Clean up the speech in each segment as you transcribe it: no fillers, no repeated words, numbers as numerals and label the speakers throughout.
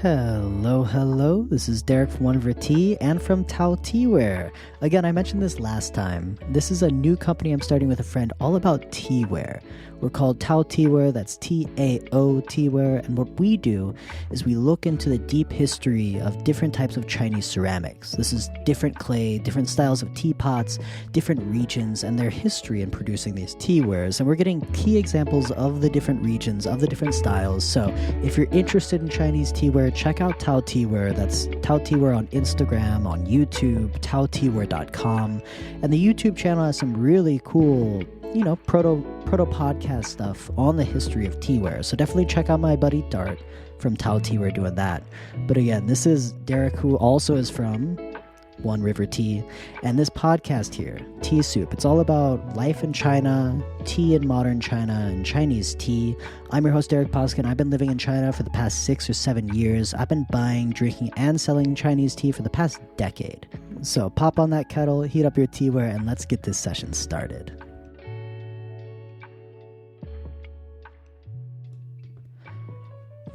Speaker 1: Hello. This is Derek from One River Tea and from teaware. Again, I mentioned this last time. This is a new company I'm starting with a friend all about teaware. We're called teaware, that's T-A-O teaware, and what we do is we look into the deep history of different types of Chinese ceramics. This is different clay, different styles of teapots, different regions, and their history in producing these teawares. And we're getting key examples of the different regions, of the different styles. So if you're interested in Chinese teaware, check out teaware. That's teaware on Instagram, on YouTube, teaware.com. And the YouTube channel has some really cool, proto podcast stuff on the history of teaware. So definitely check out my buddy Dart from teaware doing that. But again, this is Derek, who also is from One River Tea, and this podcast here, Tea Soup. It's all about life in China, tea in modern China, and Chinese tea. I'm your host, Derek Poskin. I've been living in China for the past 6 or 7 years. I've been buying, drinking, and selling Chinese tea for the past decade. So pop on that kettle, heat up your teaware, and let's get this session started.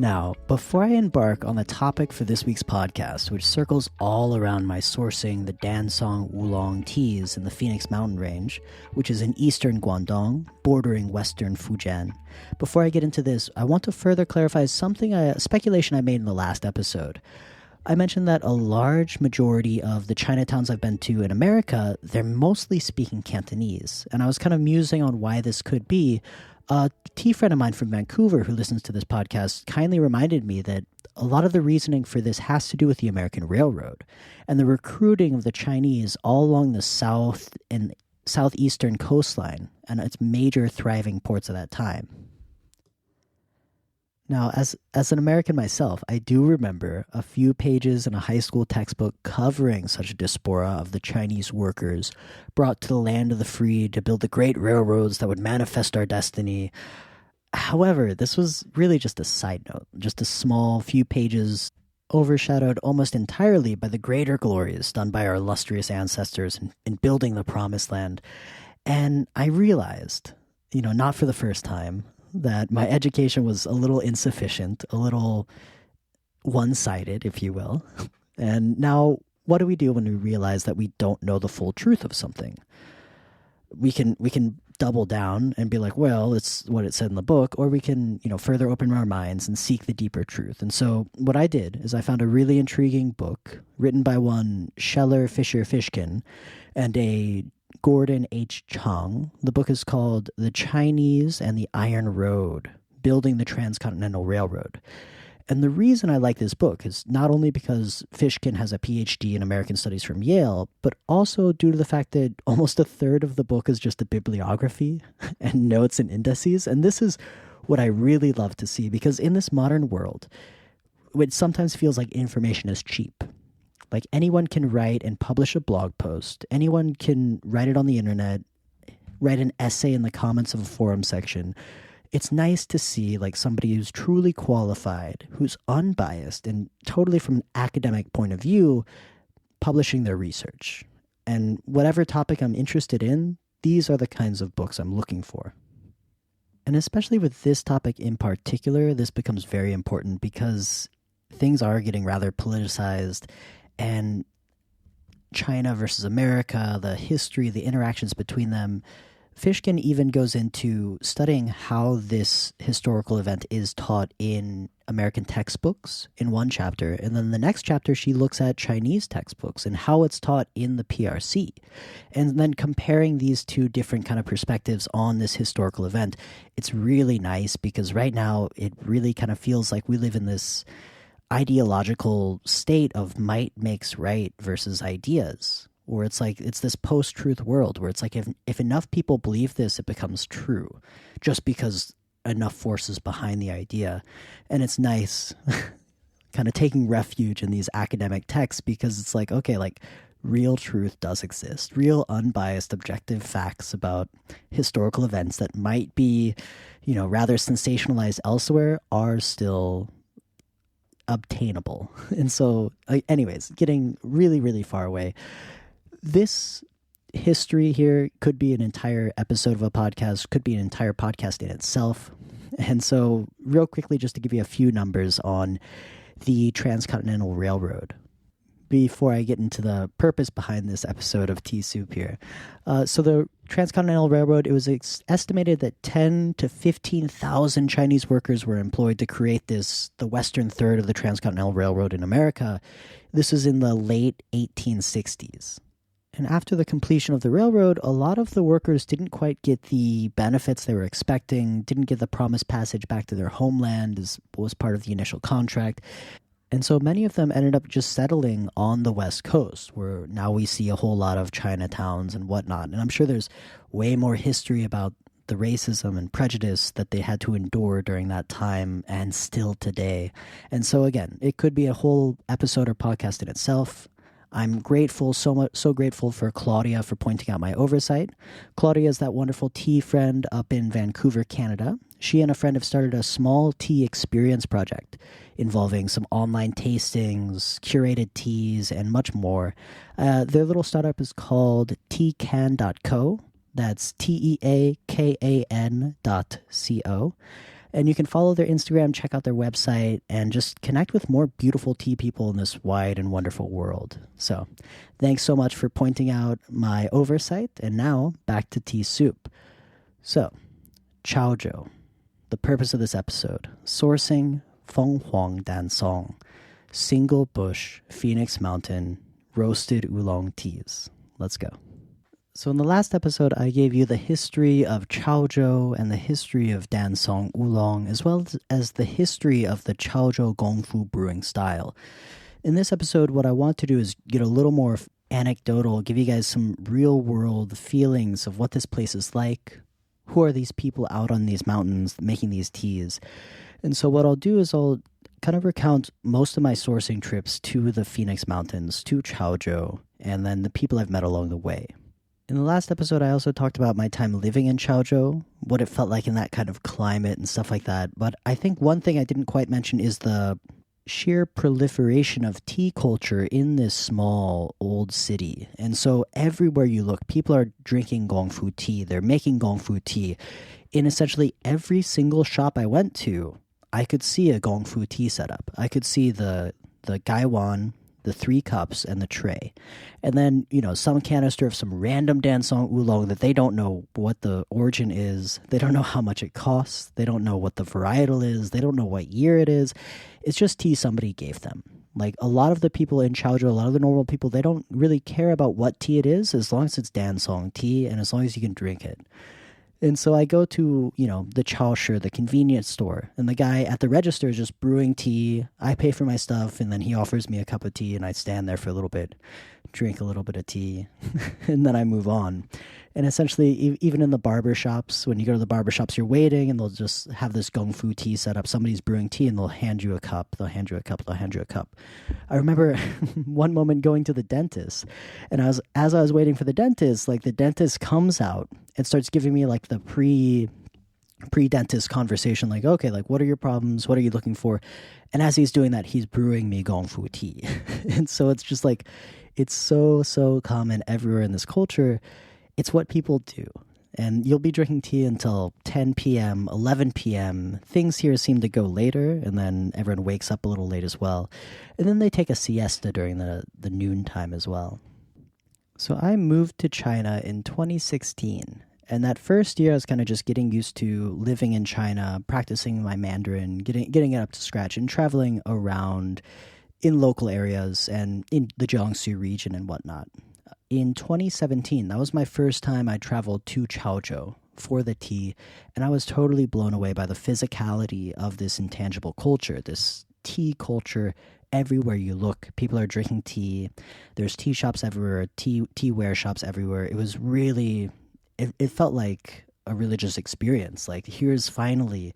Speaker 1: Now, before I embark on the topic for this week's podcast, which circles all around my sourcing the Dancong Oolong teas in the Phoenix Mountain Range, which is in eastern Guangdong, bordering western Fujian, before I get into this, I want to further clarify a speculation I made in the last episode. I mentioned that a large majority of the Chinatowns I've been to in America, they're mostly speaking Cantonese, and I was kind of musing on why this could be. A tea friend of mine from Vancouver who listens to this podcast kindly reminded me that a lot of the reasoning for this has to do with the American Railroad and the recruiting of the Chinese all along the south and southeastern coastline and its major thriving ports at that time. Now, as an American myself, I do remember a few pages in a high school textbook covering such a diaspora of the Chinese workers brought to the land of the free to build the great railroads that would manifest our destiny. However, this was really just a side note, just a small few pages overshadowed almost entirely by the greater glories done by our illustrious ancestors in building the promised land. And I realized, not for the first time, that my education was a little insufficient, a little one-sided, if you will. And now, what do we do when we realize that we don't know the full truth of something? We can double down and be like, well, it's what it said in the book, or we can, further open our minds and seek the deeper truth. And so what I did is I found a really intriguing book written by one Shelly Fisher Fishkin and a Gordon H. Chang. The book is called The Chinese and the Iron Road, Building the Transcontinental Railroad. And the reason I like this book is not only because Fishkin has a PhD in American Studies from Yale, but also due to the fact that almost a third of the book is just a bibliography and notes and indices. And this is what I really love to see, because in this modern world, it sometimes feels like information is cheap. Like anyone can write and publish a blog post. Anyone can write it on the internet, write an essay in the comments of a forum section. It's nice to see somebody who's truly qualified, who's unbiased, and totally from an academic point of view, publishing their research. And whatever topic I'm interested in, these are the kinds of books I'm looking for. And especially with this topic in particular, this becomes very important because things are getting rather politicized. And China versus America, the history, the interactions between them. Fishkin even goes into studying how this historical event is taught in American textbooks in one chapter. And then the next chapter, she looks at Chinese textbooks and how it's taught in the PRC. And then comparing these two different kind of perspectives on this historical event, it's really nice because right now it really kind of feels like we live in this ideological state of might makes right versus ideas, where it's this post-truth world where it's if enough people believe this, it becomes true just because enough forces behind the idea. And it's nice kind of taking refuge in these academic texts because it's real truth does exist. Real unbiased objective facts about historical events that might be, rather sensationalized elsewhere are still obtainable. And so anyways, getting really, really far away. This history here could be an entire episode of a podcast, could be an entire podcast in itself. And so real quickly, just to give you a few numbers on the Transcontinental Railroad. Before I get into the purpose behind this episode of Tea Soup here. So the Transcontinental Railroad, it was estimated that 10 to 15,000 Chinese workers were employed to create the western third of the Transcontinental Railroad in America. This was in the late 1860s. And after the completion of the railroad, a lot of the workers didn't quite get the benefits they were expecting, didn't get the promised passage back to their homeland as was part of the initial contract. And so many of them ended up just settling on the West Coast, where now we see a whole lot of Chinatowns and whatnot. And I'm sure there's way more history about the racism and prejudice that they had to endure during that time and still today. And so again, it could be a whole episode or podcast in itself. I'm grateful, so grateful for Claudia for pointing out my oversight. Claudia is that wonderful tea friend up in Vancouver, Canada. She and a friend have started a small tea experience project involving some online tastings, curated teas, and much more. Their little startup is called teacan.co. That's teakan.co. And you can follow their Instagram, check out their website, and just connect with more beautiful tea people in this wide and wonderful world. So thanks so much for pointing out my oversight. And now back to Tea Soup. So, Chaozhou. The purpose of this episode: sourcing Feng Huang Dancong, single bush, Phoenix Mountain, roasted oolong teas. Let's go. So in the last episode, I gave you the history of Chaozhou and the history of Dancong Oolong, as well as the history of the Chaozhou Gongfu brewing style. In this episode, what I want to do is get a little more anecdotal, give you guys some real-world feelings of what this place is like. Who are these people out on these mountains making these teas? And so what I'll do is I'll kind of recount most of my sourcing trips to the Phoenix Mountains, to Chaozhou, and then the people I've met along the way. In the last episode, I also talked about my time living in Chaozhou, what it felt like in that kind of climate and stuff like that. But I think one thing I didn't quite mention is the sheer proliferation of tea culture in this small, old city. And so everywhere you look, people are drinking Gongfu tea. They're making Gongfu tea. In essentially every single shop I went to, I could see a Gongfu tea setup. I could see the gaiwan, the 3 cups, and the tray. And then, some canister of some random Dancong Oolong that they don't know what the origin is. They don't know how much it costs. They don't know what the varietal is. They don't know what year it is. It's just tea somebody gave them. Like, a lot of the people in Chaozhou, a lot of the normal people, they don't really care about what tea it is as long as it's Dancong tea and as long as you can drink it. And so I go to, the Chaoshi, the convenience store, and the guy at the register is just brewing tea. I pay for my stuff, and then he offers me a cup of tea, and I stand there for a little bit, drink a little bit of tea, and then I move on. And essentially, even in the barber shops, when you go to the barber shops, you're waiting, and they'll just have this Gongfu tea set up. Somebody's brewing tea, and they'll hand you a cup. They'll hand you a cup. They'll hand you a cup. I remember one moment going to the dentist, and as I was waiting for the dentist, the dentist comes out and starts giving me the pre-dentist conversation, okay, what are your problems? What are you looking for? And as he's doing that, he's brewing me Gongfu tea. And so it's just it's so common everywhere in this culture. It's what people do. And you'll be drinking tea until 10 p.m., 11 p.m. Things here seem to go later, and then everyone wakes up a little late as well. And then they take a siesta during the noon time as well. So I moved to China in 2016. And that first year, I was kind of just getting used to living in China, practicing my Mandarin, getting it up to scratch, and traveling around in local areas and in the Jiangsu region and whatnot. In 2017, that was my first time I traveled to Chaozhou for the tea, and I was totally blown away by the physicality of this intangible culture, this tea culture. Everywhere you look, people are drinking tea. There's tea shops everywhere, teaware shops everywhere. It was really... It felt like a religious experience. Here's finally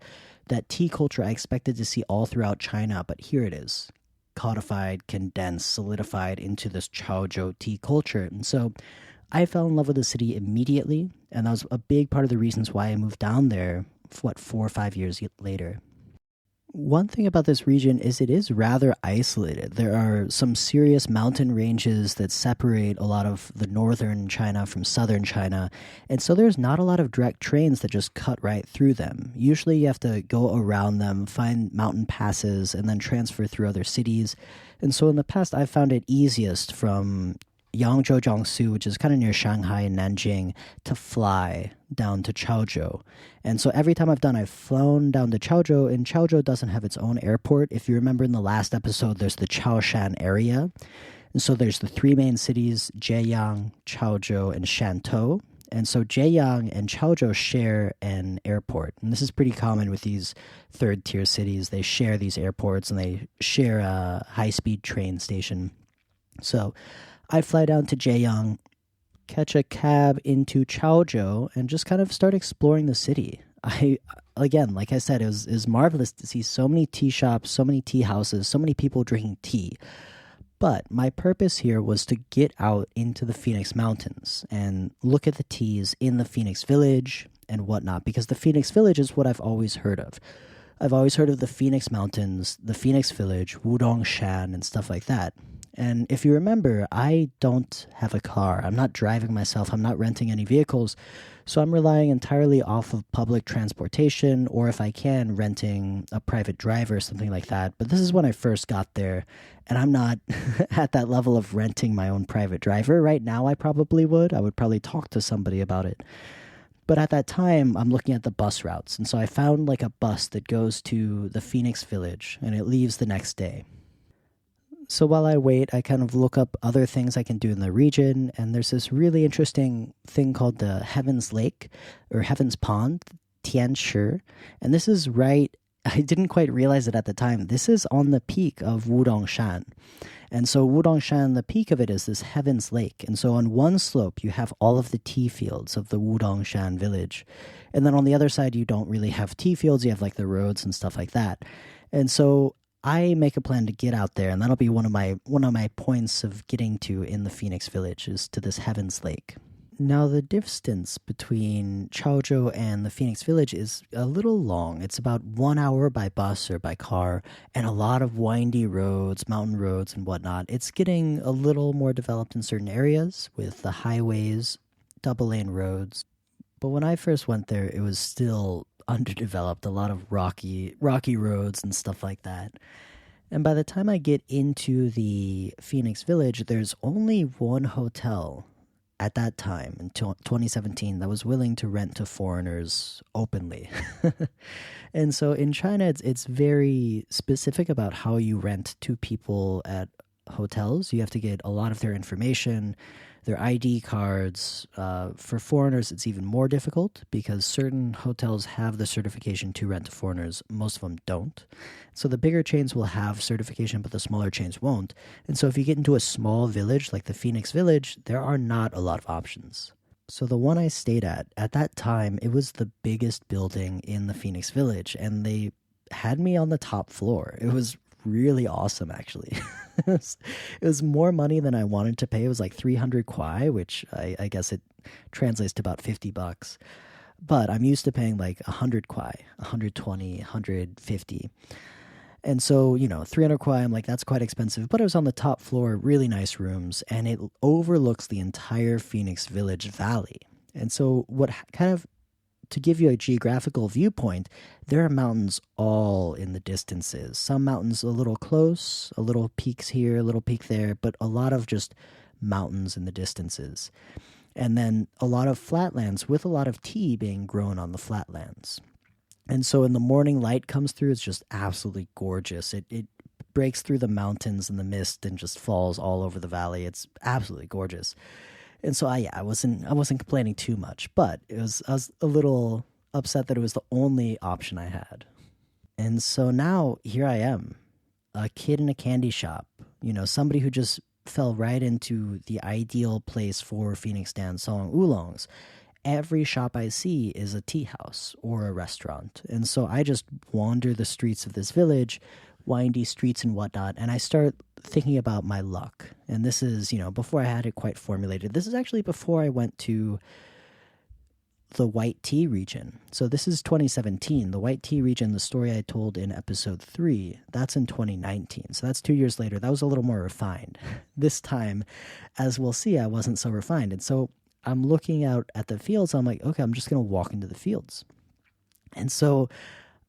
Speaker 1: that tea culture I expected to see all throughout China, but here it is, codified, condensed, solidified into this Chaozhou tea culture. And so I fell in love with the city immediately, and that was a big part of the reasons why I moved down there, 4 or 5 years later. One thing about this region is it is rather isolated. There are some serious mountain ranges that separate a lot of the northern China from southern China, and so there's not a lot of direct trains that just cut right through them. Usually you have to go around them, find mountain passes, and then transfer through other cities. And so in the past, I've found it easiest from Yangzhou, Jiangsu, which is kind of near Shanghai and Nanjing, to fly down to Chaozhou. And so every time I've flown down to Chaozhou, and Chaozhou doesn't have its own airport. If you remember in the last episode, there's the Chaoshan area. And so there's the three main cities, Jieyang, Chaozhou, and Shantou. And so Jieyang and Chaozhou share an airport. And this is pretty common with these third tier cities. They share these airports and they share a high speed train station. So I fly down to Jieyang, catch a cab into Chaozhou, and just kind of start exploring the city. Again, like I said, it was marvelous to see so many tea shops, so many tea houses, so many people drinking tea. But my purpose here was to get out into the Phoenix Mountains and look at the teas in the Phoenix Village and whatnot, because the Phoenix Village is what I've always heard of. I've always heard of the Phoenix Mountains, the Phoenix Village, Wudong Shan, and stuff like that. And if you remember, I don't have a car. I'm not driving myself. I'm not renting any vehicles. So I'm relying entirely off of public transportation, or if I can, renting a private driver or something like that. But this is when I first got there, and I'm not at that level of renting my own private driver. Right now, I probably would. I would probably talk to somebody about it. But at that time, I'm looking at the bus routes. And so I found like a bus that goes to the Phoenix Village, and it leaves the next day. So while I wait, I kind of look up other things I can do in the region, and there's this really interesting thing called the Heaven's Lake, or Heaven's Pond, Tianshi, and this is right, I didn't quite realize it at the time, this is on the peak of Wudong Shan. And so Wudong Shan, the peak of it is this Heaven's Lake, and so on one slope you have all of the tea fields of the Wudong Shan village, and then on the other side you don't really have tea fields, you have like the roads and stuff like that. And so I make a plan to get out there, and that'll be one of my points of getting to in the Phoenix Village is to this Heaven's Lake. Now, the distance between Chaozhou and the Phoenix Village is a little long. It's about 1 hour by bus or by car, and a lot of windy roads, mountain roads, and whatnot. It's getting a little more developed in certain areas with the highways, double-lane roads. But when I first went there, it was still underdeveloped, a lot of rocky roads and stuff like that. And by the time I get into the Phoenix Village, there's only one hotel at that time in 2017 that was willing to rent to foreigners openly. And so in China, it's very specific about how you rent to people at hotels. You have to get a lot of their information, their ID cards. For foreigners, it's even more difficult because certain hotels have the certification to rent to foreigners. Most of them don't. So the bigger chains will have certification, but the smaller chains won't. And so if you get into a small village like the Phoenix Village, there are not a lot of options. So the one I stayed at that time, it was the biggest building in the Phoenix Village, and they had me on the top floor. It was really awesome, actually. It was more money than I wanted to pay. It was like 300 kwai, which I guess it translates to about $50. But I'm used to paying like 100 kwai, 120, 150. And so, 300 kwai, I'm like, that's quite expensive. But it was on the top floor, really nice rooms, and it overlooks the entire Phoenix Village Valley. And so to give you a geographical viewpoint, there are mountains all in the distances. Some mountains a little close, a little peaks here, a little peak there, but a lot of just mountains in the distances. And then a lot of flatlands with a lot of tea being grown on the flatlands. And so when the morning light comes through, it's just absolutely gorgeous. It breaks through the mountains and the mist and just falls all over the valley. It's absolutely gorgeous. And so I wasn't complaining too much, but I was a little upset that it was the only option I had. And so now here I am, a kid in a candy shop, somebody who just fell right into the ideal place for Phoenix Dancong Oolongs. Every shop I see is a tea house or a restaurant. And so I just wander the streets of this village, windy streets and whatnot, and I start thinking about my luck. And this is, before I had it quite formulated. This is actually before I went to the white tea region. So this is 2017. The white tea region, the story I told in episode 3, that's in 2019. So that's 2 years later. That was a little more refined. This time, as we'll see, I wasn't so refined. And so I'm looking out at the fields. I'm like, okay, I'm just going to walk into the fields. And so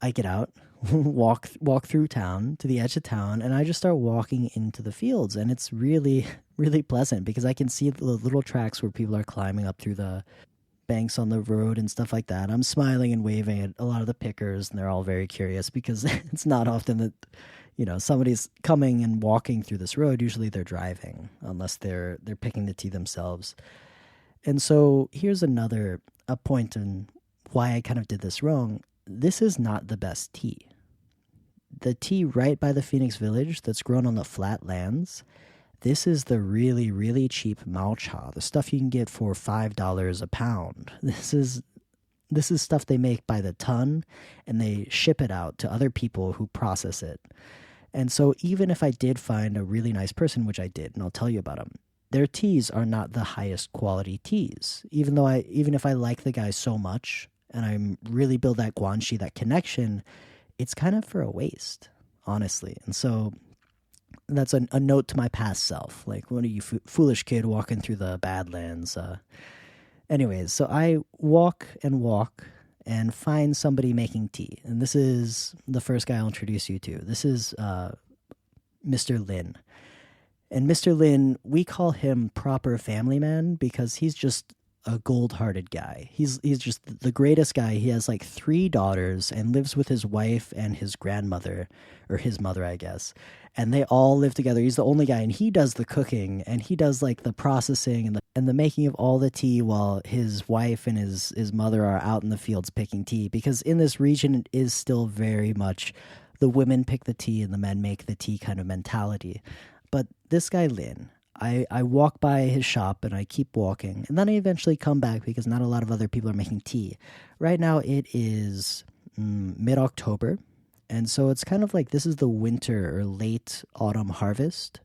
Speaker 1: I get out, walk through town to the edge of town, and I just start walking into the fields. And it's really, really pleasant because I can see the little tracks where people are climbing up through the banks on the road and stuff like that. I'm smiling and waving at a lot of the pickers, and they're all very curious because it's not often that, somebody's coming and walking through this road. Usually they're driving, unless they're picking the tea themselves. And so here's a point in why I kind of did this wrong. This is not the best tea. The tea right by the Phoenix Village that's grown on the flat lands, this is the really, really cheap Mao Cha, the stuff you can get for $5 a pound. This is stuff they make by the ton, and they ship it out to other people who process it. And so even if I did find a really nice person, which I did, and I'll tell you about them, their teas are not the highest quality teas. Even if I like the guy so much, and I really build that guanxi, that connection, it's kind of for a waste, honestly. And so that's a note to my past self. Like, what are you, foolish kid walking through the Badlands? Anyways, so I walk and find somebody making tea. And this is the first guy I'll introduce you to. This is Mr. Lin. And Mr. Lin, we call him proper family man because he's just a gold-hearted guy. He's just the greatest guy. He has like 3 daughters and lives with his wife and his grandmother, or his mother, I guess. And they all live together. He's the only guy, and he does the cooking, and he does like the processing and the making of all the tea while his wife and his mother are out in the fields picking tea. Because in this region, it is still very much the women pick the tea and the men make the tea kind of mentality. But this guy, Lin, I walk by his shop and I keep walking, and then I eventually come back because not a lot of other people are making tea. Right now it is mid-October, and so it's kind of like this is the winter or late autumn harvest.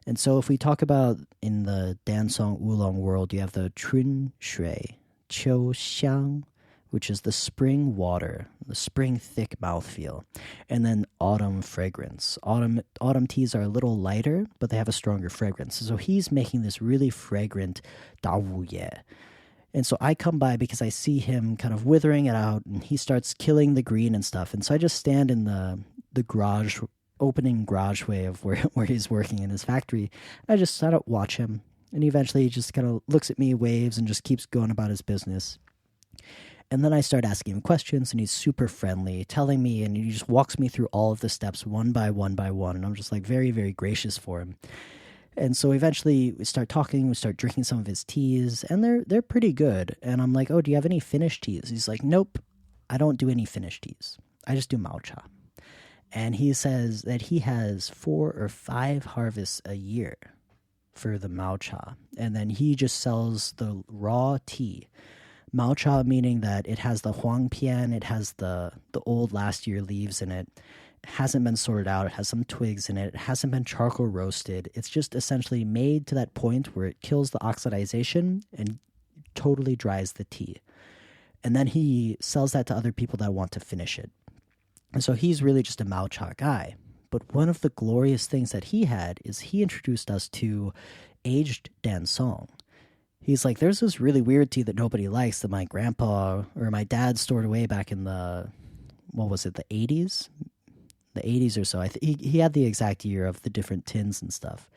Speaker 1: And so if we talk about in the Dancong Oolong world, you have the Chun Shui, Qiu Xiang, which is the spring water, the spring thick mouthfeel, and then autumn fragrance. Autumn teas are a little lighter, but they have a stronger fragrance. So he's making this really fragrant Da Wu Ye. And so I come by because I see him kind of withering it out, and he starts killing the green and stuff. And so I just stand in the garage, opening garage way of where he's working in his factory. I just sort of watch him, and eventually he just kind of looks at me, waves, and just keeps going about his business. And then I start asking him questions, and he's super friendly, telling me, and he just walks me through all of the steps one by one by one. And I'm just like very, very gracious for him. And so eventually we start talking, we start drinking some of his teas, and they're pretty good. And I'm like, oh, do you have any finished teas? He's like, nope, I don't do any finished teas. I just do Mao Cha. And he says that he has 4 or 5 harvests a year for the Mao Cha. And then he just sells the raw tea. Mao Cha meaning that it has the huang pian, it has the old last year leaves in it. It hasn't been sorted out, it has some twigs in it, it hasn't been charcoal roasted. It's just essentially made to that point where it kills the oxidization and totally dries the tea. And then he sells that to other people that want to finish it. And so he's really just a Mao Cha guy. But one of the glorious things that he had is he introduced us to aged Dancong. He's like, there's this really weird tea that nobody likes that my grandpa or my dad stored away back in the 80s? The 80s or so. He had the exact year of the different tins and stuff.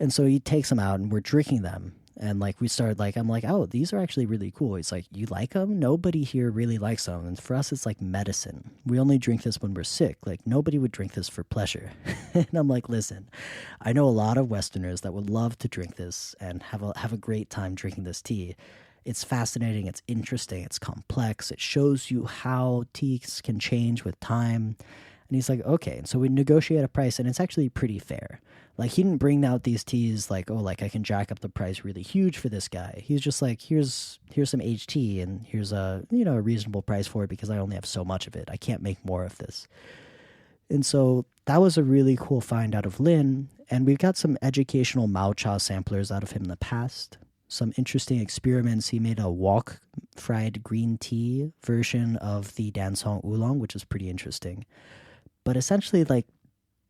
Speaker 1: And so he takes them out and we're drinking them. And like we started like, I'm like, oh, these are actually really cool. He's like, you like them? Nobody here really likes them. And for us, it's like medicine. We only drink this when we're sick. Like nobody would drink this for pleasure. And I'm like, listen, I know a lot of Westerners that would love to drink this and have a great time drinking this tea. It's fascinating. It's interesting. It's complex. It shows you how teas can change with time. And he's like, okay. And so we negotiate a price, and it's actually pretty fair. Like, he didn't bring out these teas like, oh, like, I can jack up the price really huge for this guy. He's just like, here's some aged tea, and here's a reasonable price for it because I only have so much of it. I can't make more of this. And so that was a really cool find out of Lin, and we've got some educational Mao Cha samplers out of him in the past. some interesting experiments. He made a wok fried green tea version of the Dancong Oolong, which is pretty interesting. But essentially, like,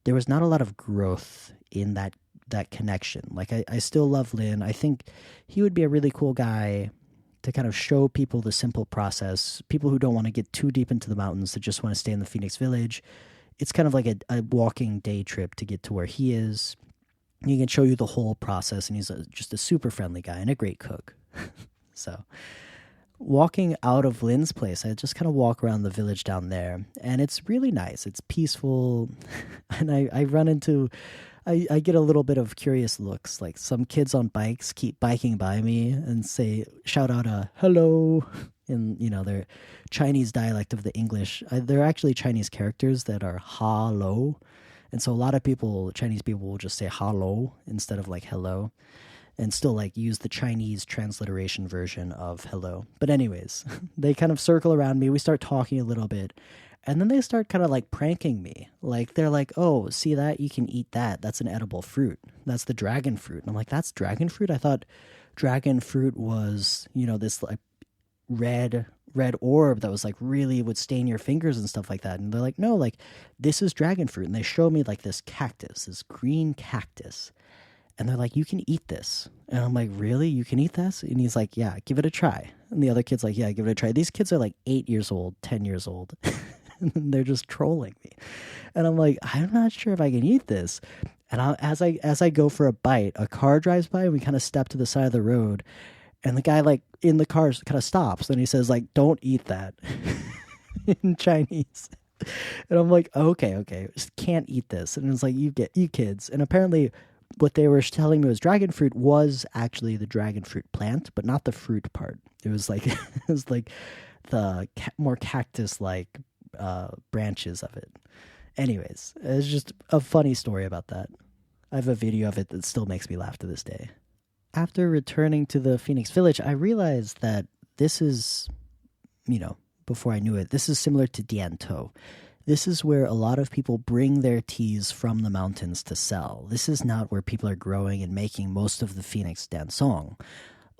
Speaker 1: there was not a lot of growth in that connection. Like, I still love Lin. I think he would be a really cool guy to kind of show people the simple process. People who don't want to get too deep into the mountains, that just want to stay in the Phoenix Village. It's kind of like a walking day trip to get to where he is. He can show you the whole process, and he's just a super friendly guy and a great cook. So, walking out of Lin's place, I just kind of walk around the village down there, and it's really nice. It's peaceful, and I run into, I get a little bit of curious looks. Like, some kids on bikes keep biking by me and shout out a hello in, their Chinese dialect of the English. They're actually Chinese characters that are hello. And so a lot of Chinese people will just say hello instead of like hello, and still like use the Chinese transliteration version of hello. But anyways, they kind of circle around me. We start talking a little bit, and then they start kind of like pranking me. Like, they're like, "Oh, see that? You can eat that. That's an edible fruit. That's the dragon fruit." And I'm like, "That's dragon fruit? I thought dragon fruit was, this like red orb that was like really would stain your fingers and stuff like that." And they're like, "No, like, this is dragon fruit." And they show me like this green cactus, and they're like, "You can eat this." And I'm like, "Really? You can eat this?" And he's like, "Yeah, give it a try." And the other kid's like, "Yeah, give it a try." These kids are like 8 years old, 10 years old. And they're just trolling me. And I'm like, "I'm not sure if I can eat this." And as I go for a bite, a car drives by, and we kind of step to the side of the road. And the guy, like, in the car kind of stops, and he says, like, "Don't eat that," in Chinese. And I'm like, okay, just can't eat this. And it's like, you kids. And apparently what they were telling me was dragon fruit was actually the dragon fruit plant, but not the fruit part. It was like the more cactus-like branches of it. Anyways, it's just a funny story about that. I have a video of it that still makes me laugh to this day. After returning to the Phoenix Village, I realized that this is, before I knew it, this is similar to Diantou. This is where a lot of people bring their teas from the mountains to sell. This is not where people are growing and making most of the Phoenix Dancong.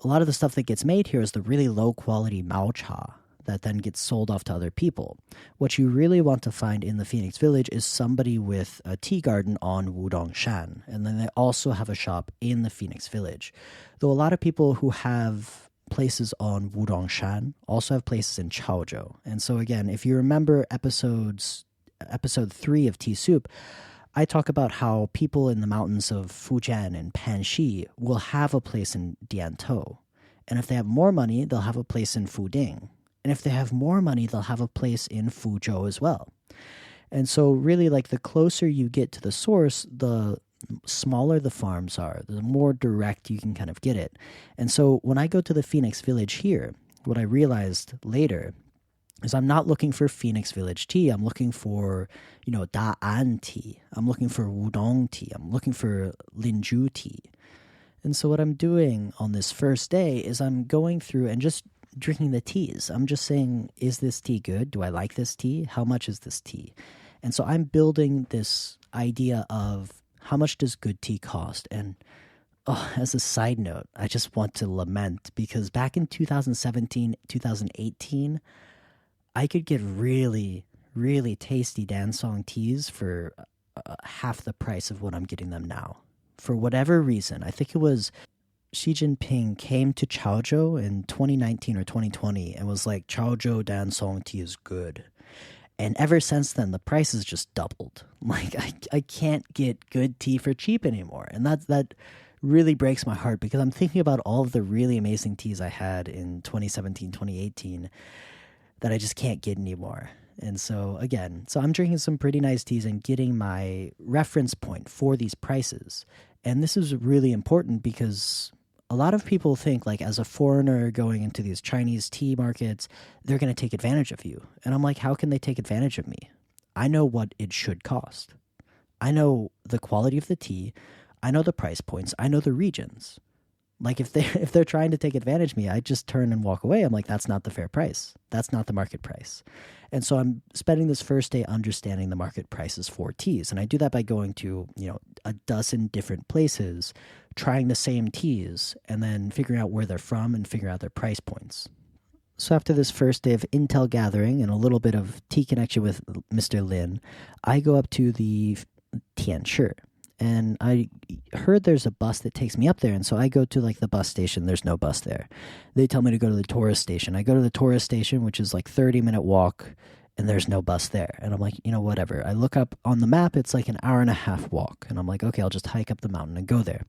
Speaker 1: A lot of the stuff that gets made here is the really low-quality Mao Cha that then gets sold off to other people. What you really want to find in the Phoenix Village is somebody with a tea garden on Wudong Shan, and then they also have a shop in the Phoenix Village. Though a lot of people who have places on Wudong Shan also have places in Chaozhou. And so again, if you remember episode 3 of Tea Soup, I talk about how people in the mountains of Fujian and Panxi will have a place in Diantou. And if they have more money, they'll have a place in Fuding. And if they have more money, they'll have a place in Fuzhou as well. And so really, like, the closer you get to the source, the smaller the farms are, the more direct you can kind of get it. And so when I go to the Phoenix Village here, what I realized later is I'm not looking for Phoenix Village tea. I'm looking for, Da'an tea. I'm looking for Wudong tea. I'm looking for Linju tea. And so what I'm doing on this first day is I'm going through and just drinking the teas. I'm just saying, is this tea good? Do I like this tea? How much is this tea? And so I'm building this idea of how much does good tea cost? And as a side note, I just want to lament, because back in 2017, 2018, I could get really, really tasty Dancong teas for half the price of what I'm getting them now. For whatever reason, I think it was Xi Jinping came to Chaozhou in 2019 or 2020 and was like, "Chaozhou Dancong tea is good." And ever since then, the price has just doubled. Like, I can't get good tea for cheap anymore. And that really breaks my heart, because I'm thinking about all of the really amazing teas I had in 2017, 2018 that I just can't get anymore. And so I'm drinking some pretty nice teas and getting my reference point for these prices. And this is really important because a lot of people think, like, as a foreigner going into these Chinese tea markets, they're going to take advantage of you. And I'm like, how can they take advantage of me? I know what it should cost. I know the quality of the tea. I know the price points. I know the regions. Like, if they're trying to take advantage of me, I just turn and walk away. I'm like, that's not the fair price. That's not the market price. And so I'm spending this first day understanding the market prices for teas. And I do that by going to, a dozen different places trying the same teas and then figuring out where they're from and figuring out their price points. So after this first day of intel gathering and a little bit of tea connection with Mr. Lin, I go up to the Tianshi. And I heard there's a bus that takes me up there. And so I go to like the bus station. There's no bus there. They tell me to go to the tourist station. I go to the tourist station, which is like 30-minute walk, and there's no bus there. And I'm like, whatever. I look up on the map. It's like an hour and a half walk. And I'm like, okay, I'll just hike up the mountain and go there.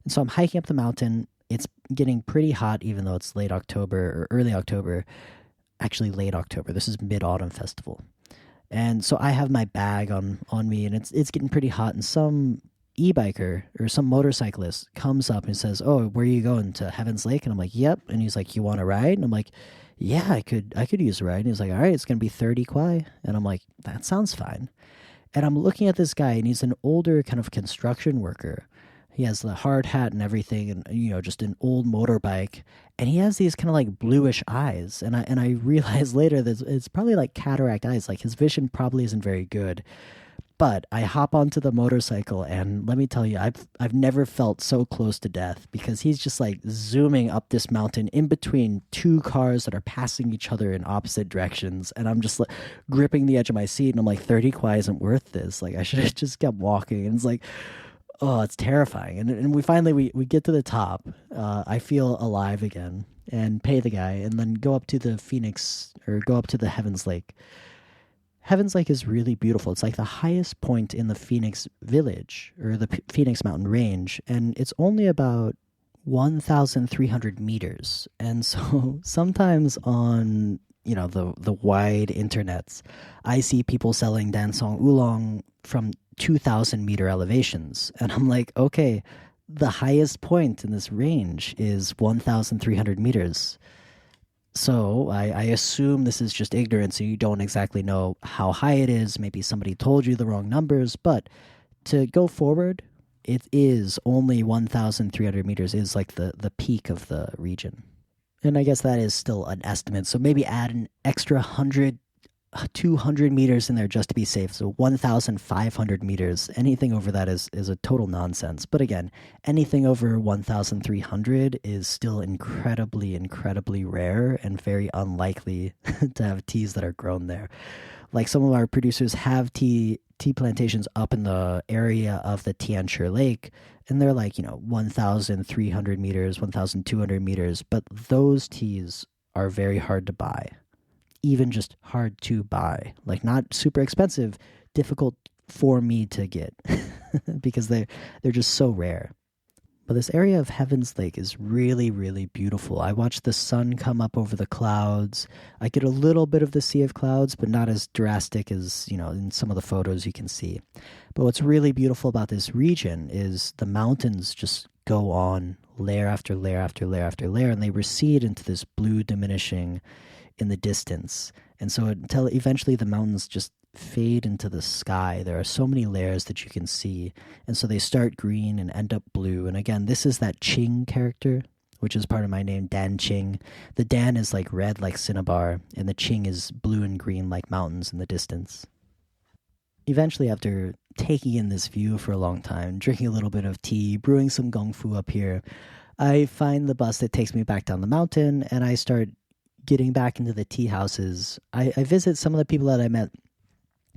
Speaker 1: And so I'm hiking up the mountain. It's getting pretty hot, even though it's late October or early October. Actually, late October. This is Mid-Autumn Festival. And so I have my bag on me, and it's getting pretty hot. And some e-biker or some motorcyclist comes up and says, "Oh, where are you going, to Heaven's Lake?" And I'm like, "Yep." And he's like, "You want a ride?" And I'm like, "Yeah, I could use a ride." And he's like, "All right, it's gonna be 30 kwai." And I'm like, "That sounds fine." And I'm looking at this guy, and he's an older kind of construction worker. He has the hard hat and everything, and just an old motorbike, and he has these kind of like bluish eyes. And I realized later that it's probably like cataract eyes. Like his vision probably isn't very good. But I hop onto the motorcycle, and let me tell you, I've never felt so close to death, because he's just like zooming up this mountain in between two cars that are passing each other in opposite directions, and I'm just like gripping the edge of my seat, and I'm like, 30 kwai isn't worth this. Like I should have just kept walking. And it's like, oh, it's terrifying. And we finally we get to the top. I feel alive again, and pay the guy, and then go up to the Heaven's Lake. Heaven's Lake is really beautiful. It's like the highest point in the Phoenix Village, or the Phoenix Mountain Range, and it's only about 1,300 meters. And so sometimes on the wide internets, I see people selling Dancong Oolong from 2,000-meter elevations, and I'm like, okay, the highest point in this range is 1,300 meters. So I assume this is just ignorance, so you don't exactly know how high it is. Maybe somebody told you the wrong numbers, but to go forward, it is only 1,300 meters is like the peak of the region. And I guess that is still an estimate, so maybe add an extra 200 meters in there just to be safe. So 1,500 meters. Anything over that is a total nonsense. But again, anything over 1,300 is still incredibly, incredibly rare and very unlikely to have teas that are grown there. Like some of our producers have tea plantations up in the area of the Tianshi Lake, and they're like, 1,300 meters, 1,200 meters. But those teas are very hard to buy. Even just hard to buy, like not super expensive, difficult for me to get because they're just so rare. But this area of Heaven's Lake is really, really beautiful. I watch the sun come up over the clouds. I get a little bit of the sea of clouds, but not as drastic as, in some of the photos you can see. But what's really beautiful about this region is the mountains just go on layer after layer after layer after layer, and they recede into this blue diminishing in the distance. And so until eventually the mountains just fade into the sky. There are so many layers that you can see. And so they start green and end up blue. And again, this is that Qing character, which is part of my name, Dancing. The Dan is like red like cinnabar, and the Qing is blue and green like mountains in the distance. Eventually, after taking in this view for a long time, drinking a little bit of tea, brewing some gong fu up here, I find the bus that takes me back down the mountain, and I start getting back into the tea houses. I visit some of the people that I met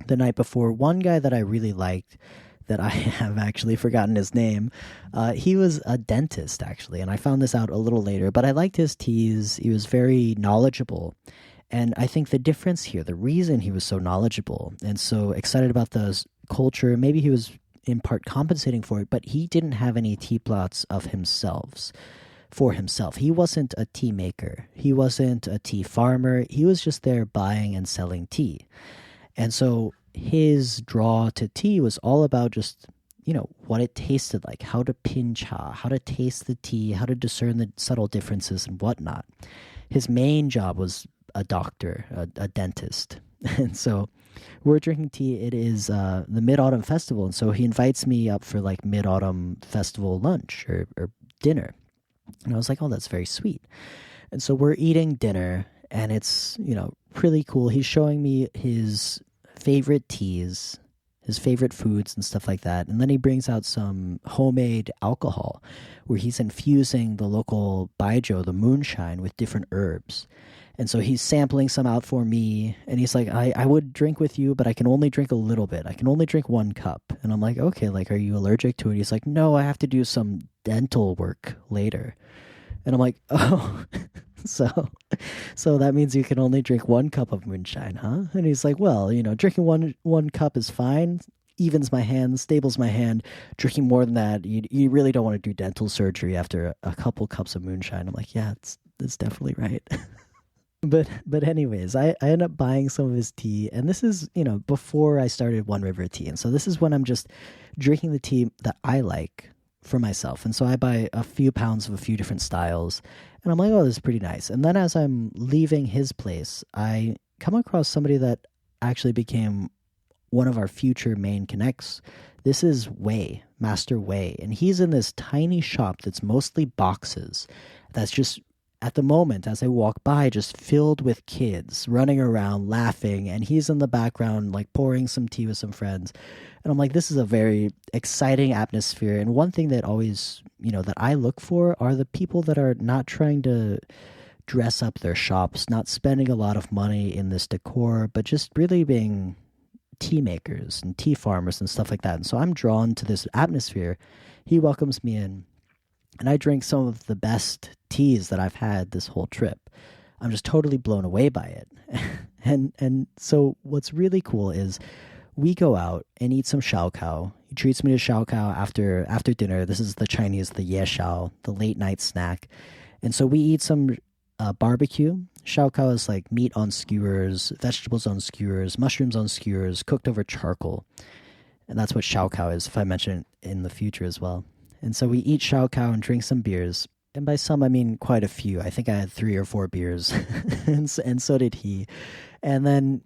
Speaker 1: the night before. One guy that I really liked, that I have actually forgotten his name, he was a dentist, actually, and I found this out a little later, but I liked his teas. He was very knowledgeable, and I think the difference here, the reason he was so knowledgeable and so excited about the culture, maybe he was in part compensating for it, but he didn't have any tea plots of himself. For himself. He wasn't a tea maker. He wasn't a tea farmer. He was just there buying and selling tea. And so his draw to tea was all about just, what it tasted like, how to pin cha, how to taste the tea, how to discern the subtle differences and whatnot. His main job was a doctor, a dentist. And so we're drinking tea. It is the Mid-Autumn Festival. And so he invites me up for like Mid-Autumn Festival lunch or dinner. And I was like, oh, that's very sweet. And so we're eating dinner, and it's, really cool. He's showing me his favorite teas, his favorite foods and stuff like that. And then he brings out some homemade alcohol where he's infusing the local baijiu, the moonshine, with different herbs. And so he's sampling some out for me, and he's like, I would drink with you, but I can only drink a little bit. I can only drink 1 cup. And I'm like, okay, like, are you allergic to it? He's like, no, I have to do some dental work later. And I'm like, oh, so so that means you can only drink 1 cup of moonshine, huh? And he's like, well, drinking one cup is fine, evens my hand, stables my hand. Drinking more than that, you really don't want to do dental surgery after a couple cups of moonshine. I'm like, yeah, it's definitely right. But anyways, I end up buying some of his tea, and this is, before I started One River Tea. And so this is when I'm just drinking the tea that I like for myself. And so I buy a few pounds of a few different styles, and I'm like, oh, this is pretty nice. And then as I'm leaving his place, I come across somebody that actually became one of our future main connects. This is Wei, Master Wei, and he's in this tiny shop that's mostly boxes that's just, at the moment, as I walk by, just filled with kids running around, laughing, and he's in the background, like, pouring some tea with some friends. And I'm like, this is a very exciting atmosphere. And one thing that always, that I look for are the people that are not trying to dress up their shops, not spending a lot of money in this decor, but just really being tea makers and tea farmers and stuff like that. And so I'm drawn to this atmosphere. He welcomes me in, and I drink some of the best teas that I've had this whole trip. I'm just totally blown away by it. and so what's really cool is we go out and eat some xiaokao. He treats me to xiaokao after dinner. This is the Chinese, the yeshao, the late night snack. And so we eat some barbecue. Xiaokao is like meat on skewers, vegetables on skewers, mushrooms on skewers, cooked over charcoal. And that's what xiaokao is, if I mention it in the future as well. And so we eat xiaokao and drink some beers. And by some, I mean quite a few. I think I had 3 or 4 beers, and so did he. And then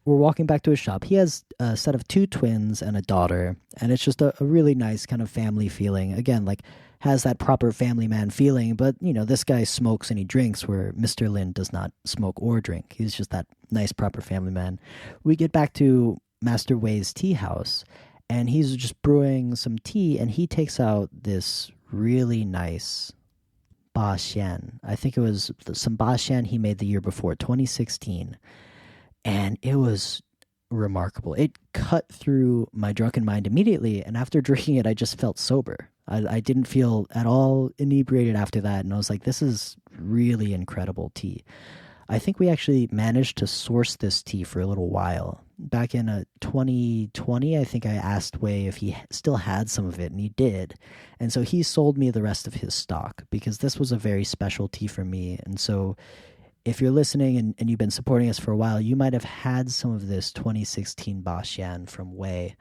Speaker 1: we're walking back to his shop. He has a set of 2 twins and a daughter, and it's just a really nice kind of family feeling. Again, like, has that proper family man feeling, but, this guy smokes and he drinks, where Mr. Lin does not smoke or drink. He's just that nice, proper family man. We get back to Master Wei's tea house, and he's just brewing some tea, and he takes out this really nice Ba Xian. I think it was some Ba Xian he made the year before, 2016. And it was remarkable. It cut through my drunken mind immediately, and after drinking it, I just felt sober. I didn't feel at all inebriated after that, and I was like, this is really incredible tea. I think we actually managed to source this tea for a little while. Back in 2020, I think I asked Wei if he still had some of it, and he did. And so he sold me the rest of his stock, because this was a very special tea for me. And so if you're listening and you've been supporting us for a while, you might have had some of this 2016 Ba Xian from Wei.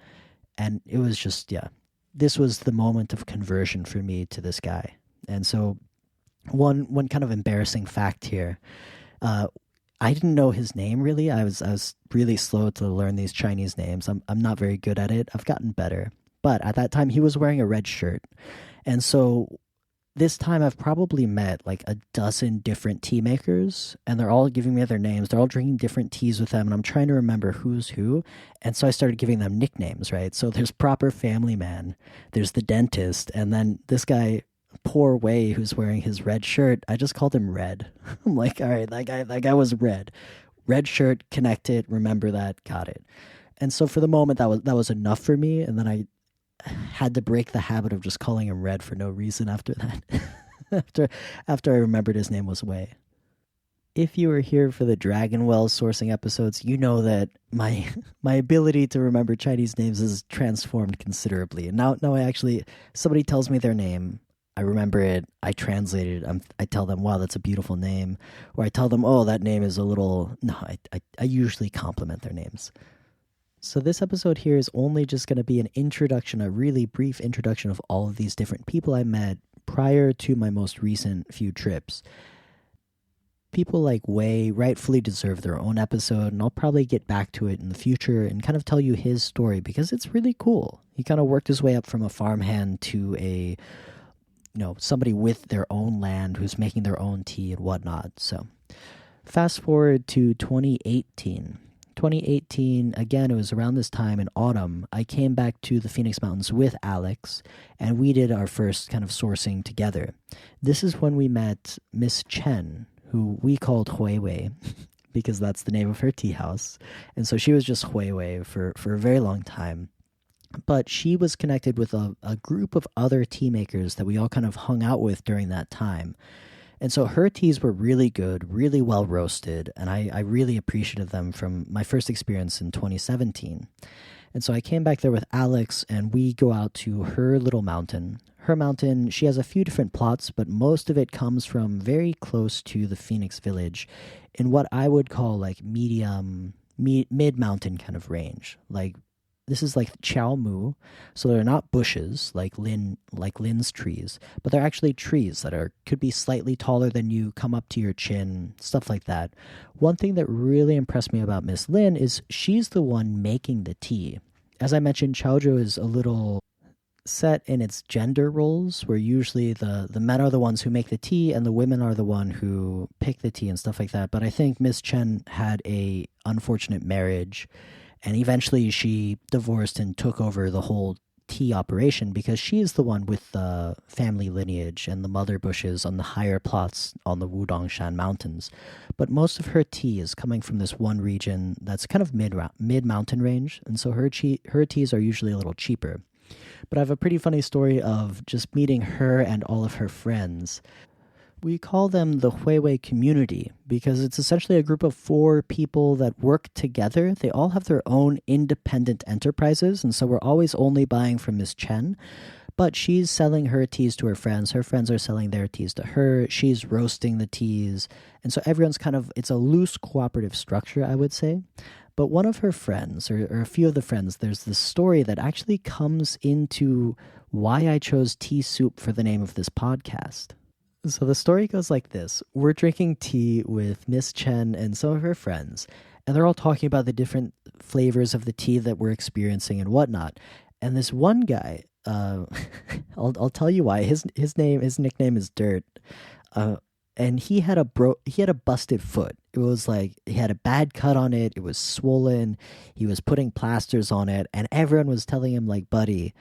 Speaker 1: And it was just, yeah, this was the moment of conversion for me to this guy. And so one kind of embarrassing fact here, I didn't know his name really. I was really slow to learn these Chinese names. I'm not very good at it. I've gotten better. But at that time, he was wearing a red shirt. And so this time I've probably met like a dozen different tea makers, and they're all giving me their names. They're all drinking different teas with them, and I'm trying to remember who's who. And so I started giving them nicknames, right? So there's Proper Family Man, there's the dentist, and then this guy, Poor Wei, who's wearing his red shirt, I just called him Red. I'm like, all right, that guy was Red. Red shirt, connect it, remember that, got it. And so for the moment, that was enough for me, and then I had to break the habit of just calling him Red for no reason after that. after I remembered his name was Wei. If you were here for the Dragon Well sourcing episodes, you know that my ability to remember Chinese names has transformed considerably. And now I actually, somebody tells me their name, I remember it, I translate it, I tell them, wow, that's a beautiful name. Or I tell them, oh, that name is a little, no, I usually compliment their names. So this episode here is only just going to be an introduction, a really brief introduction of all of these different people I met prior to my most recent few trips. People like Wei rightfully deserve their own episode, and I'll probably get back to it in the future and kind of tell you his story, because it's really cool. He kind of worked his way up from a farmhand to a, somebody with their own land who's making their own tea and whatnot. So fast forward to 2018. 2018, again, it was around this time in autumn, I came back to the Phoenix Mountains with Alex, and we did our first kind of sourcing together. This is when we met Miss Chen, who we called Huiwei, because that's the name of her tea house. And so she was just Huiwei for a very long time. But she was connected with a group of other tea makers that we all kind of hung out with during that time. And so her teas were really good, really well roasted, and I really appreciated them from my first experience in 2017. And so I came back there with Alex, and we go out to her little mountain. Her mountain, she has a few different plots, but most of it comes from very close to the Phoenix Village in what I would call like mid-mountain kind of range. Like, this is like Chaozhou, so they're not bushes like Lin's trees, but they're actually trees that could be slightly taller than you, come up to your chin, stuff like that. One thing that really impressed me about Miss Lin is she's the one making the tea. As I mentioned, Chaozhou is a little set in its gender roles, where usually the men are the ones who make the tea and the women are the one who pick the tea and stuff like that. But I think Miss Chen had a unfortunate marriage, and eventually she divorced and took over the whole tea operation because she is the one with the family lineage and the mother bushes on the higher plots on the Wudongshan Mountains. But most of her tea is coming from this one region that's kind of mid-mountain range, and so her teas are usually a little cheaper. But I have a pretty funny story of just meeting her and all of her friends. We call them the Huiwei community because it's essentially a group of 4 people that work together. They all have their own independent enterprises, and so we're always only buying from Miss Chen. But she's selling her teas to her friends are selling their teas to her, she's roasting the teas, and so everyone's it's a loose cooperative structure, I would say. But one of her friends, or a few of the friends, there's this story that actually comes into why I chose tea soup for the name of this podcast. So the story goes like this. We're drinking tea with Miss Chen and some of her friends, and they're all talking about the different flavors of the tea that we're experiencing and whatnot. And this one guy, I'll tell you why. His nickname is Dirt. And he had a busted foot. It was like he had a bad cut on it. It was swollen. He was putting plasters on it, and everyone was telling him like, "Buddy,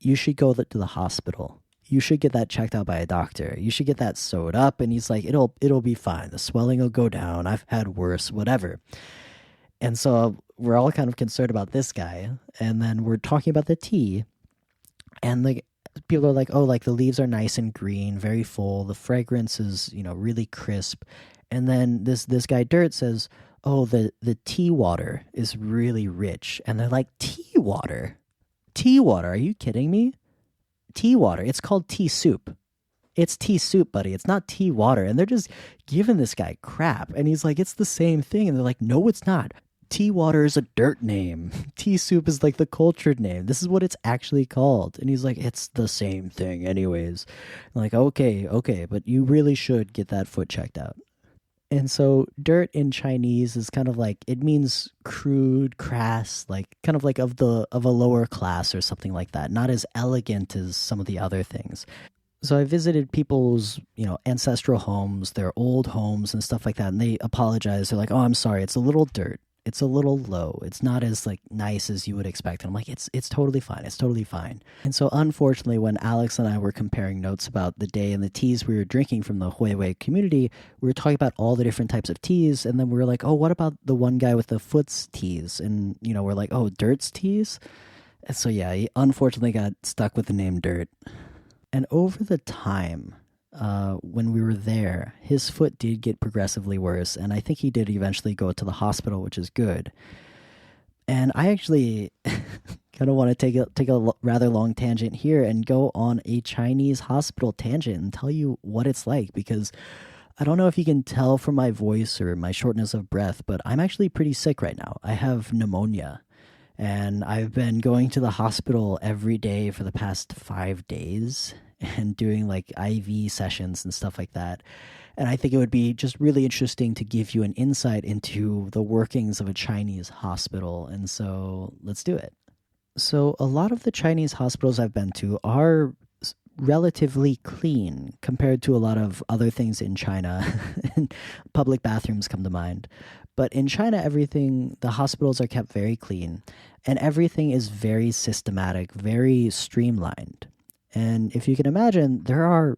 Speaker 1: you should go to the hospital. You should get that checked out by a doctor. You should get that sewed up." And he's like, "It'll be fine. The swelling will go down. I've had worse, whatever." And so we're all kind of concerned about this guy, and then we're talking about the tea, and like, people are like, "Oh, like the leaves are nice and green, very full. The fragrance is, really crisp." And then this guy Dirt says, "Oh, the tea water is really rich." And they're like, "Tea water? Tea water? Are you kidding me? Tea water? It's called tea soup. It's tea soup, buddy. It's not tea water." And they're just giving this guy crap. And he's like, "It's the same thing." And they're like, "No, it's not. Tea water is a dirt name. Tea soup is like the cultured name. This is what it's actually called." And he's like, "It's the same thing anyways." I'm like, okay, but you really should get that foot checked out. And so dirt in Chinese is kind of like, it means crude, crass, like kind of like of a lower class or something like that. Not as elegant as some of the other things. So I visited people's, ancestral homes, their old homes and stuff like that. And they apologize. They're like, "Oh, I'm sorry. It's a little dirt. It's a little low. It's not as like nice as you would expect." And I'm like, it's totally fine. It's totally fine. And so unfortunately, when Alex and I were comparing notes about the day and the teas we were drinking from the Huiwei community, we were talking about all the different types of teas. And then we were like, "Oh, what about the one guy with the foot's teas?" And, we're like, "Oh, Dirt's teas?" And so, yeah, he unfortunately got stuck with the name Dirt. And over the time, when we were there, his foot did get progressively worse, and I think he did eventually go to the hospital, which is good. And I actually kind of want to take a rather long tangent here and go on a Chinese hospital tangent and tell you what it's like, because I don't know if you can tell from my voice or my shortness of breath, but I'm actually pretty sick right now. I have pneumonia, and I've been going to the hospital every day for the past 5 days and doing like IV sessions and stuff like that. And I think it would be just really interesting to give you an insight into the workings of a Chinese hospital. And so let's do it. So a lot of the Chinese hospitals I've been to are relatively clean compared to a lot of other things in China. And public bathrooms come to mind. But in China, the hospitals are kept very clean and everything is very systematic, very streamlined. And if you can imagine, the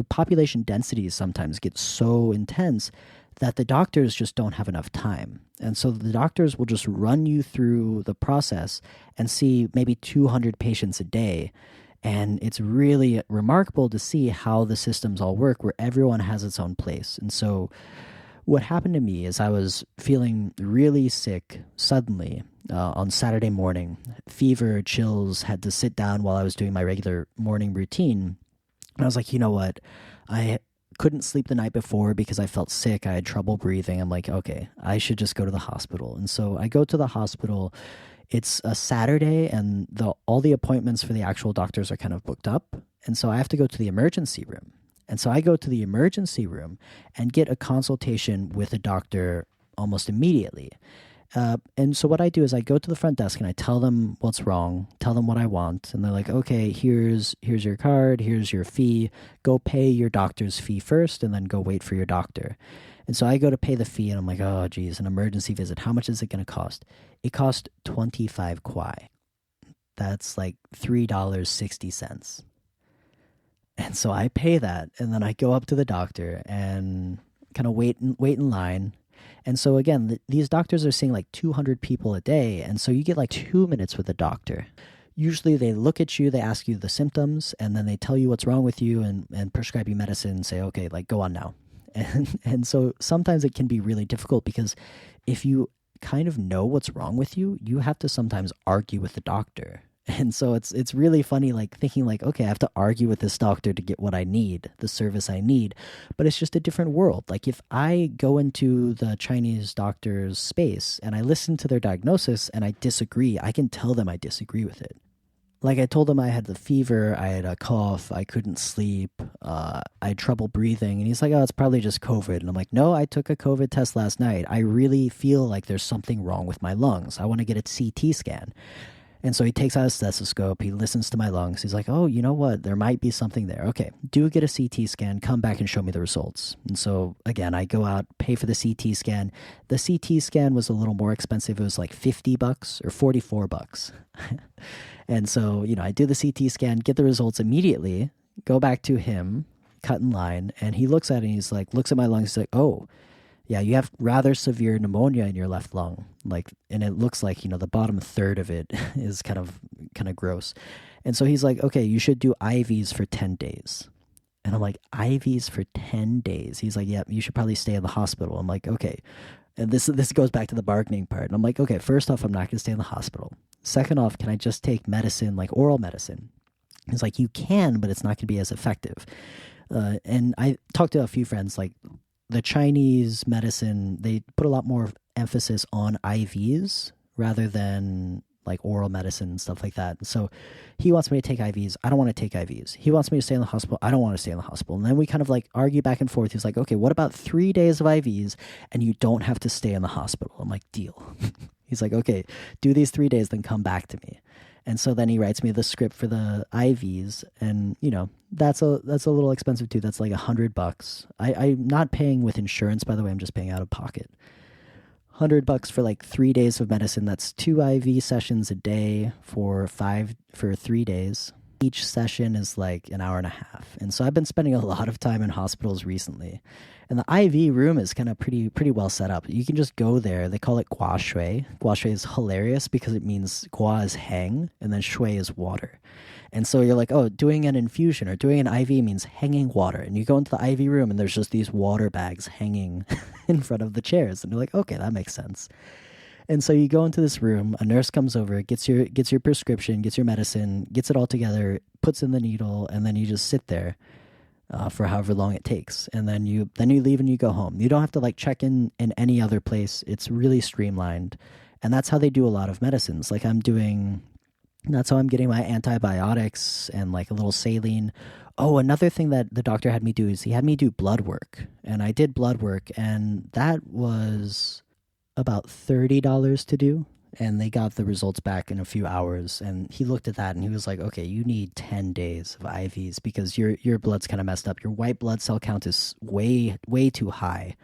Speaker 1: population densities sometimes get so intense that the doctors just don't have enough time. And so the doctors will just run you through the process and see maybe 200 patients a day. And it's really remarkable to see how the systems all work where everyone has its own place. And so what happened to me is I was feeling really sick suddenly on Saturday morning. Fever, chills, had to sit down while I was doing my regular morning routine. And I was like, you know what? I couldn't sleep the night before because I felt sick. I had trouble breathing. I'm like, okay, I should just go to the hospital. And so I go to the hospital. It's a Saturday and all the appointments for the actual doctors are kind of booked up. And so I have to go to the emergency room. And so I go to the emergency room and get a consultation with a doctor almost immediately. And so what I do is I go to the front desk and I tell them what's wrong, tell them what I want. And they're like, okay, here's your card, here's your fee. Go pay your doctor's fee first and then go wait for your doctor. And so I go to pay the fee and I'm like, oh, geez, an emergency visit. How much is it going to cost? It cost 25 kwai. That's like $3.60. And so I pay that, and then I go up to the doctor and kind of wait in line. And so again, these doctors are seeing like 200 people a day, and so you get like 2 minutes with the doctor. Usually they look at you, they ask you the symptoms, and then they tell you what's wrong with you and prescribe you medicine and say, okay, like go on now. And so sometimes it can be really difficult because if you kind of know what's wrong with you, you have to sometimes argue with the doctor. And so it's really funny, like thinking like, okay, I have to argue with this doctor to get what I need, the service I need. But it's just a different world. Like if I go into the Chinese doctor's space and I listen to their diagnosis and I disagree, I can tell them I disagree with it. Like I told him I had the fever, I had a cough, I couldn't sleep, I had trouble breathing. And he's like, oh, it's probably just COVID. And I'm like, no, I took a COVID test last night. I really feel like there's something wrong with my lungs. I want to get a CT scan. And so he takes out a stethoscope, he listens to my lungs. He's like, oh, you know what? There might be something there. Okay, do get a CT scan, come back and show me the results. And so again, I go out, pay for the CT scan. The CT scan was a little more expensive. It was like $50 or $44. And so, I do the CT scan, get the results immediately, go back to him, cut in line, and he looks at it and he's like, looks at my lungs, he's like, oh, yeah, you have rather severe pneumonia in your left lung. And it looks like, the bottom third of it is kind of gross. And so he's like, okay, you should do IVs for 10 days. And I'm like, IVs for 10 days? He's like, yeah, you should probably stay in the hospital. I'm like, okay. And this goes back to the bargaining part. And I'm like, okay, first off, I'm not going to stay in the hospital. Second off, can I just take medicine, like oral medicine? He's like, you can, but it's not going to be as effective. And I talked to a few friends, like, the Chinese medicine, they put a lot more emphasis on IVs rather than like oral medicine and stuff like that. So he wants me to take IVs. I don't want to take IVs. He wants me to stay in the hospital. I don't want to stay in the hospital. And then we kind of like argue back and forth. He's like, okay, what about 3 days of IVs and you don't have to stay in the hospital? I'm like, deal. He's like, okay, do these 3 days, then come back to me. And so then he writes me the script for the IVs, and that's a little expensive too. That's like $100. I'm not paying with insurance, by the way. I'm just paying out of pocket. $100 for like 3 days of medicine. That's 2 IV sessions a day for 3 days. Each session is like an hour and a half. And so I've been spending a lot of time in hospitals recently. And the IV room is kind of pretty well set up. You can just go there. They call it gua shui. Gua shui is hilarious because it means gua is hang and then shui is water. And so you're like, oh, doing an infusion or doing an IV means hanging water. And you go into the IV room and there's just these water bags hanging in front of the chairs. And you're like, okay, that makes sense. And so you go into this room, a nurse comes over, gets your prescription, gets your medicine, gets it all together, puts in the needle, and then you just sit there for however long it takes. And then you leave and you go home. You don't have to like check in any other place. It's really streamlined. And that's how they do a lot of medicines. Like that's how I'm getting my antibiotics and like a little saline. Oh, another thing that the doctor had me do is he had me do blood work. And I did blood work, and that was about $30 to do. And they got the results back in a few hours. And he looked at that and he was like, okay, you need 10 days of IVs because your blood's kind of messed up. Your white blood cell count is way too high.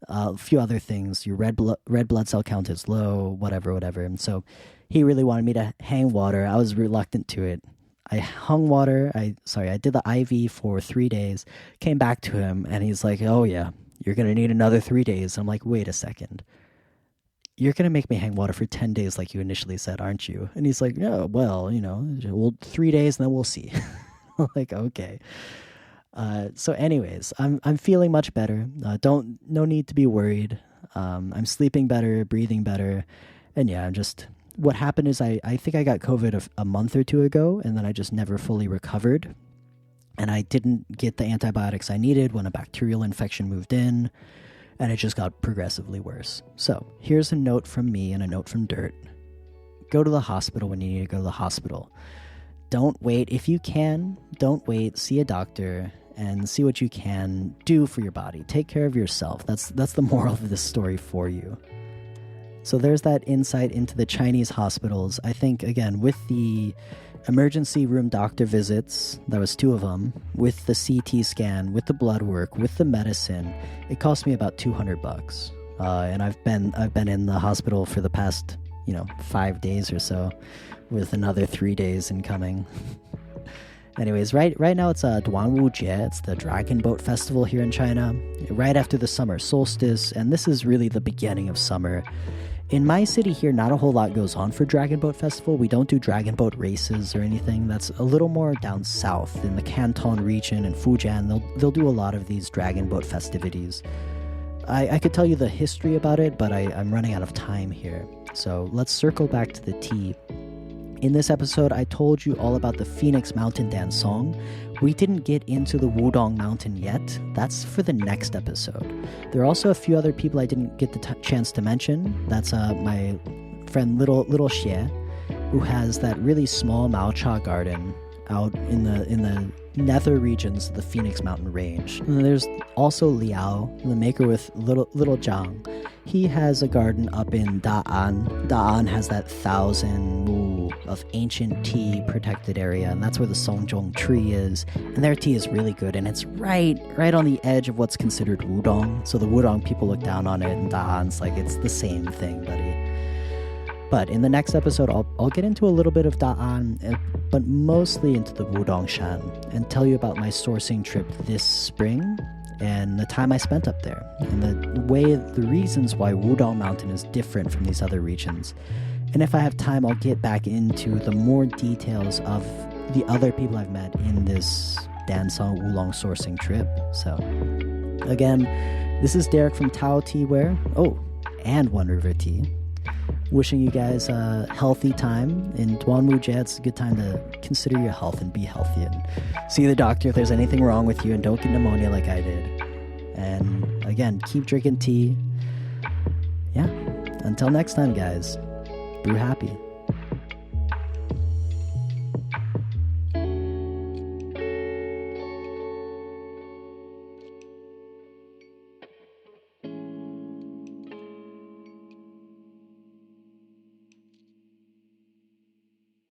Speaker 1: a few other things. Your red blood cell count is low, whatever. And so he really wanted me to hang water. I was reluctant to it. I hung water. I did the IV for 3 days, came back to him, and he's like, oh yeah, you're going to need another 3 days. I'm like, wait a second. You're going to make me hang water for 10 days like you initially said, aren't you? And he's like, no, well, 3 days and then we'll see. I'm like, okay. So anyways, I'm feeling much better. No need to be worried. I'm sleeping better, breathing better. And yeah, what happened is I think I got COVID a month or two ago, and then I just never fully recovered. And I didn't get the antibiotics I needed when a bacterial infection moved in, and it just got progressively worse. So here's a note from me and a note from Dirt. Go to the hospital when you need to go to the hospital. Don't wait. If you can, don't wait. See a doctor and see what you can do for your body. Take care of yourself. That's the moral of this story for you. So there's that insight into the Chinese hospitals. I think, again, with the emergency room doctor visits, there was 2 of them, with the CT scan, with the blood work, with the medicine, it cost me about $200. And I've been in the hospital for the past, 5 days or so, with another 3 days incoming. Anyways, right now it's Duanwujie. It's the Dragon Boat Festival here in China, right after the summer solstice, and this is really the beginning of summer. In my city here, not a whole lot goes on for Dragon Boat Festival. We don't do dragon boat races or anything. That's a little more down south in the Canton region and Fujian. They'll do a lot of these dragon boat festivities. I could tell you the history about it, but I'm running out of time here. So let's circle back to the tea. In this episode, I told you all about the Phoenix Mountain Dancong. We didn't get into the Wudong Mountain yet. That's for the next episode. There are also a few other people I didn't get the chance to mention. That's my friend Little Xie, who has that really small Mao Cha garden out in the nether regions of the Phoenix Mountain Range. And there's also Liao, the maker with Little Zhang. He has a garden up in Da'an. Da'an has that 1,000 mu of ancient tea protected area, and that's where the Songjong tree is. And their tea is really good, and it's right on the edge of what's considered Wudong. So the Wudong people look down on it, and Da'an's like, it's the same thing, buddy. But in the next episode, I'll get into a little bit of Da'an, but mostly into the Wudongshan, and tell you about my sourcing trip this spring and the time I spent up there, and the reasons why Wudong Mountain is different from these other regions. And if I have time, I'll get back into the more details of the other people I've met in this Dancong Oolong sourcing trip. So, again, this is Derek from teaware. Oh, and One River Tea. Wishing you guys a healthy time. In Duanwujie, it's a good time to consider your health and be healthy and see the doctor if there's anything wrong with you, and don't get pneumonia like I did. And again, keep drinking tea. Yeah. Until next time, guys. Brew happy.